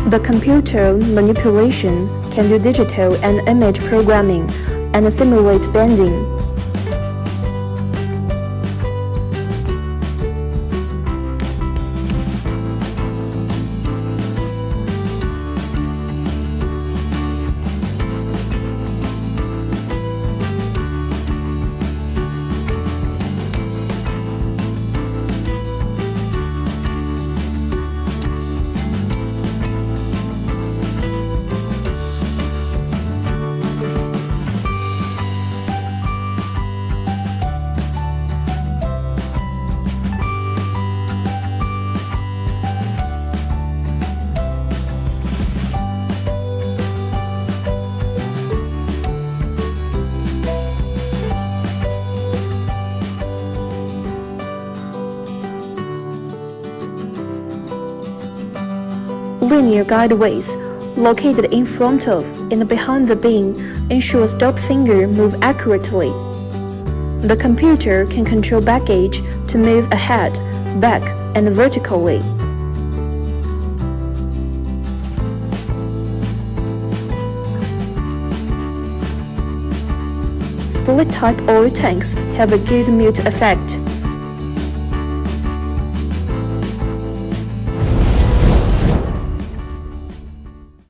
The computer manipulation can do digital and image programming and simulate bending. Linear guideways, located in front of and behind the beam, ensure stop finger move accurately. The computer can control baggage to move ahead, back, and vertically. Split-type oil tanks have a good mute effect.